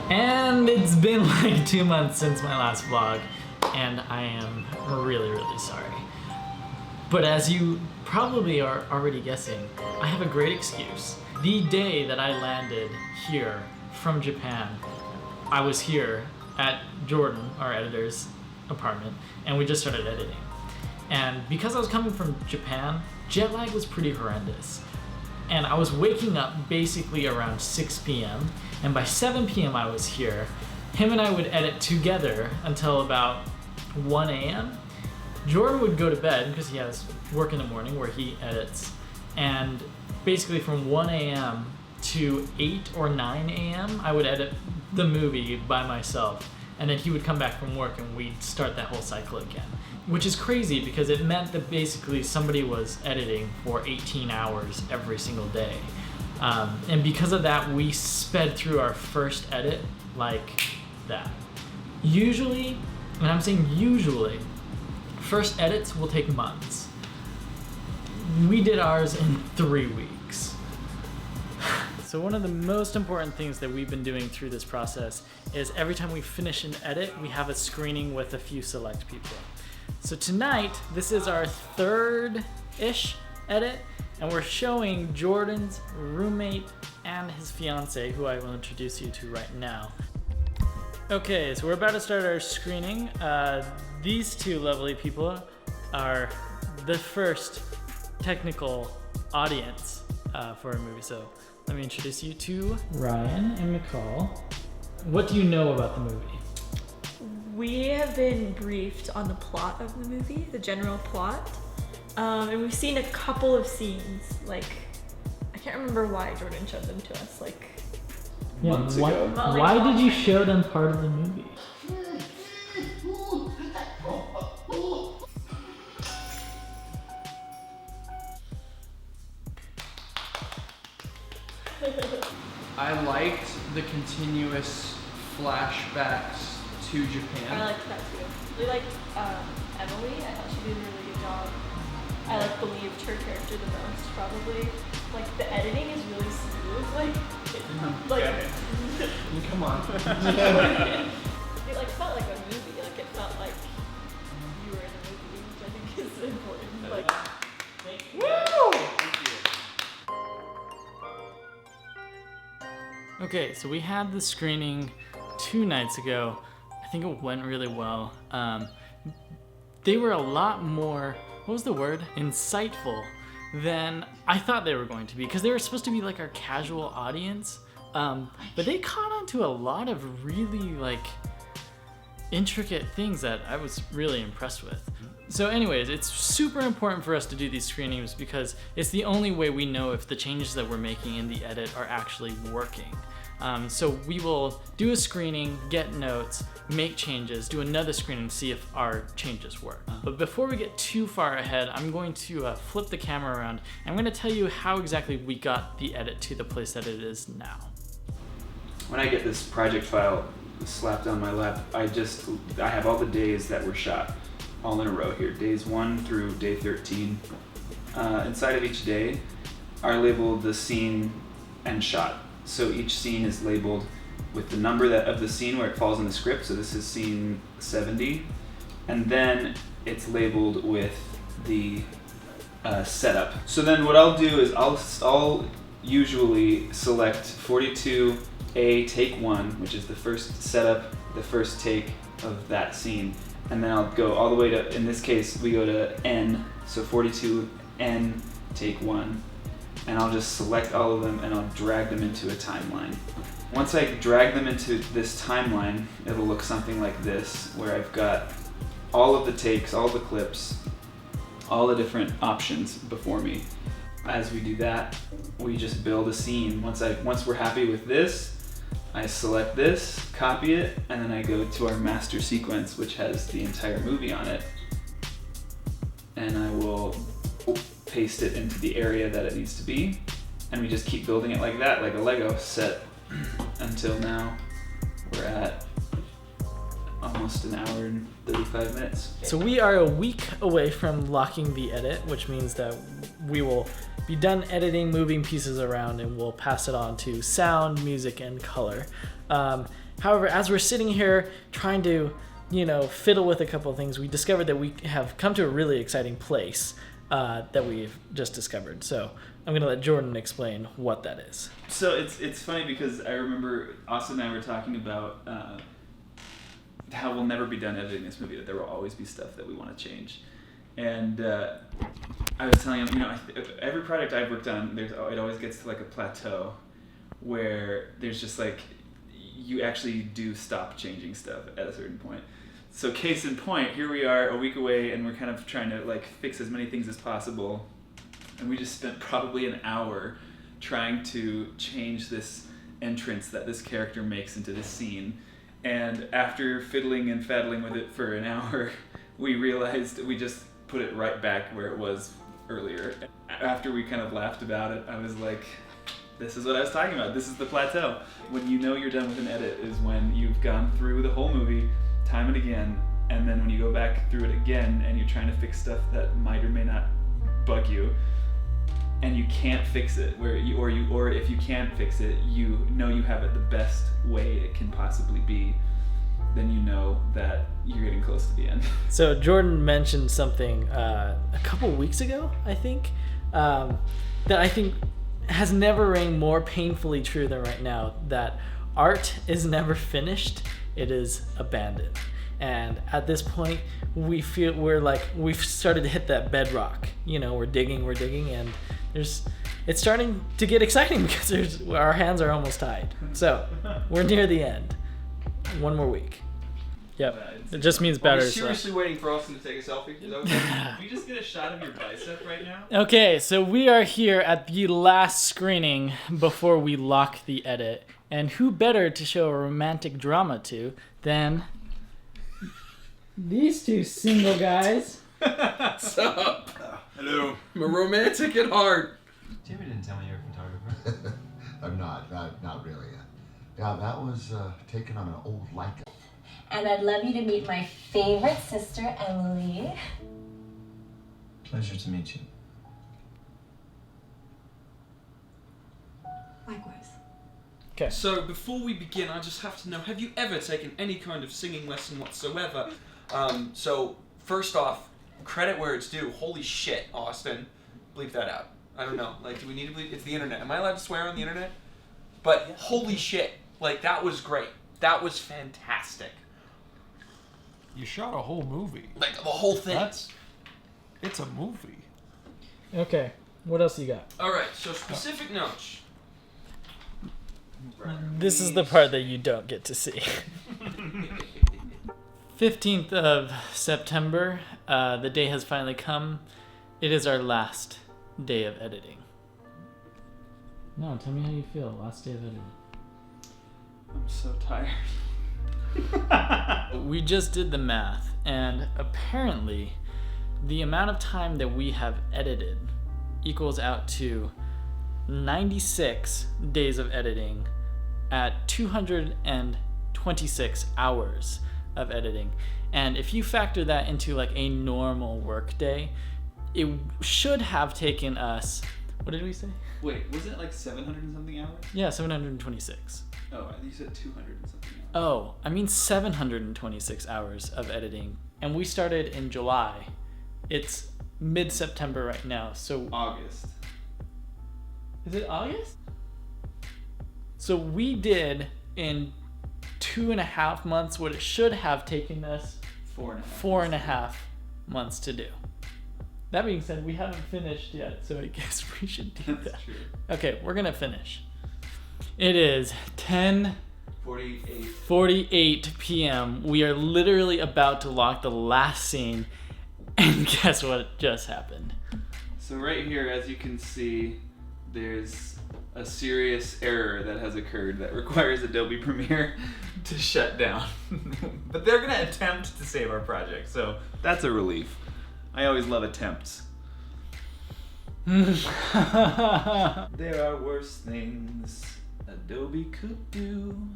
And it's been like 2 months since my last vlog, and I am really, really sorry. But as you probably are already guessing, I have a great excuse. The day that I landed here from Japan, I was here at Jordan, our editor's apartment, and we just started editing. And because I was coming from Japan, jet lag was pretty horrendous. And I was waking up basically around 6 p.m. and by 7 p.m. I was here. Him and I would edit together until about 1 a.m. Jordan would go to bed because he has work in the morning where he edits. And basically from 1 a.m. to 8 or 9 a.m. I would edit the movie by myself. And then he would come back from work and we'd start that whole cycle again. Which is crazy because it meant that basically somebody was editing for 18 hours every single day. And because of that, we sped through our first edit like that. Usually, and I'm saying usually, first edits will take months. We did ours in 3 weeks. So one of the most important things that we've been doing through this process is every time we finish an edit, we have a screening with a few select people. So tonight, this is our third-ish edit, and we're showing Jordan's roommate and his fiance, who I will introduce you to right now. Okay, so we're about to start our screening. These two lovely people are the first technical audience for our movie. So let me introduce you to Ryan and McCall. What do you know about the movie? We have been briefed on the plot of the movie, the general plot, and we've seen a couple of scenes. Like, I can't remember why Jordan showed them to us. Like, months ago. Why did you show them part of the movie? I liked the continuous flashbacks to Japan. I liked that too. We liked Emily. I thought she did a really good job. I believed her character the most, probably. Like, the editing is really smooth. Come on. It felt like a movie. Like, it felt like you were in a movie, which I think is important. Like, woo! Okay, so we had the screening 2 nights ago. I think it went really well. They were a lot more, what was the word? Insightful than I thought they were going to be, because they were supposed to be like our casual audience. But they caught on to a lot of really intricate things that I was really impressed with. So anyways, it's super important for us to do these screenings because it's the only way we know if the changes that we're making in the edit are actually working. So we will do a screening, get notes, make changes, do another screening to see if our changes work. But before we get too far ahead, I'm going to flip the camera around and I'm going to tell you how exactly we got the edit to the place that it is now. When I get this project file slapped on my lap, I have all the days that were shot all in a row here, days 1 through day 13. Inside of each day are labeled the scene and shot. So each scene is labeled with the number of the scene where it falls in the script. So this is scene 70. And then it's labeled with the setup. So then what I'll do is I'll usually select 42A take 1, which is the first setup, the first take of that scene. And then I'll go all the way to, in this case, we go to N, so 42N take 1. And I'll just select all of them and I'll drag them into a timeline. Once I drag them into this timeline, it'll look something like this, where I've got all of the takes, all the clips, all the different options before me. As we do that, we just build a scene. Once we're happy with this, I select this, copy it, and then I go to our master sequence, which has the entire movie on it. And I will paste it into the area that it needs to be. And we just keep building it like that, like a Lego set, until now we're at almost an hour and 35 minutes. So we are a week away from locking the edit, which means that we will be done editing, moving pieces around, and we'll pass it on to sound, music, and color. However, as we're sitting here trying to, fiddle with a couple of things, we discovered that we have come to a really exciting place that we've just discovered. So I'm going to let Jordan explain what that is. So it's funny because I remember Austin and I were talking about how we'll never be done editing this movie, that there will always be stuff that we want to change. And I was telling him, every project I've worked on, it always gets to like a plateau where there's just like, you actually do stop changing stuff at a certain point. So case in point, here we are a week away and we're kind of trying to like fix as many things as possible. And we just spent probably an hour trying to change this entrance that this character makes into this scene. And after fiddling and faddling with it for an hour, we realized we just put it right back where it was earlier. After we kind of laughed about it, I was like, this is what I was talking about. This is the plateau. When you know you're done with an edit is when you've gone through the whole movie time and again, and then when you go back through it again and you're trying to fix stuff that might or may not bug you, and you can't fix it, or if you can fix it, you know you have it the best way it can possibly be, then you know that you're getting close to the end. So Jordan mentioned something a couple weeks ago, I think, that I think has never rang more painfully true than right now, that art is never finished, it is abandoned. And at this point, we feel we've started to hit that bedrock. We're digging, and it's starting to get exciting because our hands are almost tied. So we're near the end. One more week. Yep. It just means Are better. you seriously waiting for Austin to take a selfie? Is that what Can we just get a shot of your bicep right now? Okay, so we are here at the last screening before we lock the edit. And who better to show a romantic drama to than these two single guys? What's up? Hello. I'm a romantic at heart. Jamie didn't tell me you're a photographer. I'm not really. Yeah, that was taken on an old Leica. And I'd love you to meet my favorite sister, Emily. Pleasure to meet you. Likewise. Okay. So before we begin, I just have to know, have you ever taken any kind of singing lesson whatsoever? So first off, credit where it's due. Holy shit, Austin. Bleep that out. I don't know. Like, do we need to bleep? It's the internet. Am I allowed to swear on the internet? But holy shit. Like, that was great. That was fantastic. You shot a whole movie. Like, the whole thing. It's a movie. Okay. What else you got? Alright, so specific notes. This is the part that you don't get to see. 15th of September. The day has finally come. It is our last day of editing. No, tell me how you feel. Last day of editing. I'm so tired. We just did the math, and apparently the amount of time that we have edited equals out to 96 days of editing at 226 hours of editing. And if you factor that into like a normal work day, it should have taken us, what did we say? Wait, wasn't it like 700 and something hours? Yeah, 726. Oh, I think you said 200 and something hours. Oh, I mean 726 hours of editing. And we started in July. It's mid-September right now, so... August. Is it August? So we did in 2.5 months what it should have taken us 4.5 months to do. That being said, we haven't finished yet, so I guess we should do that. That's true. Okay, we're gonna finish. It is 10:48 p.m. We are literally about to lock the last scene, and guess what just happened? So right here, as you can see, there's a serious error that has occurred that requires Adobe Premiere to shut down. But they're gonna attempt to save our project, so that's a relief. I always love attempts. There are worse things Adobe could do,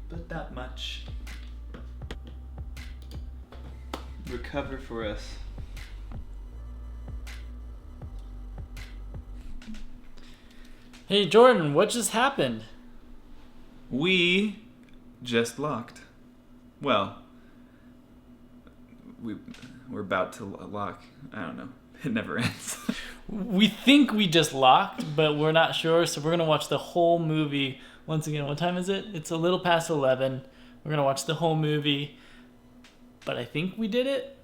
but not much. Recover for us. Hey Jordan, what just happened? We just locked. Well, we're about to lock. I don't know. It never ends. We think we just locked, but we're not sure, so we're going to watch the whole movie. Once again, what time is it? It's a little past 11. We're going to watch the whole movie, but I think we did it.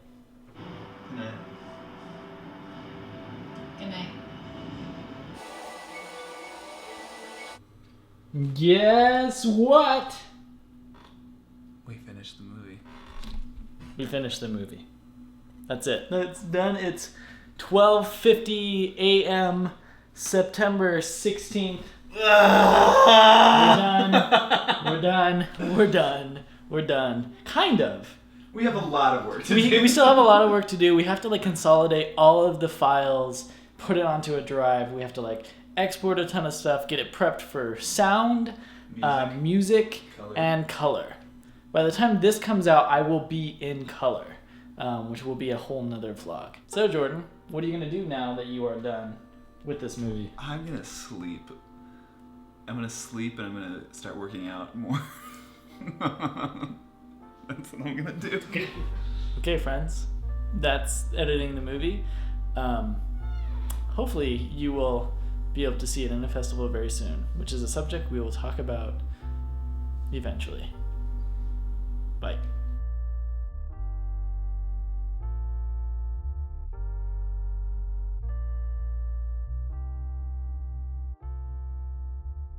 Good night. Guess what? We finished the movie. We finished the movie. That's it. That's done. It's 12:50 a.m. September 16th. We're done. Kind of. We have a lot of work to We still have a lot of work to do. We have to like consolidate all of the files, put it onto a drive. We have to like export a ton of stuff, get it prepped for sound, music Color. and color. By the time this comes out, I will be in color, which will be a whole nother vlog. So Jordan, what are you gonna do now that you are done with this movie? I'm gonna sleep. I'm gonna sleep and I'm gonna start working out more. That's what I'm gonna do. Okay, friends, that's editing the movie. Hopefully you will be able to see it in a festival very soon, which is a subject we will talk about eventually. Bye.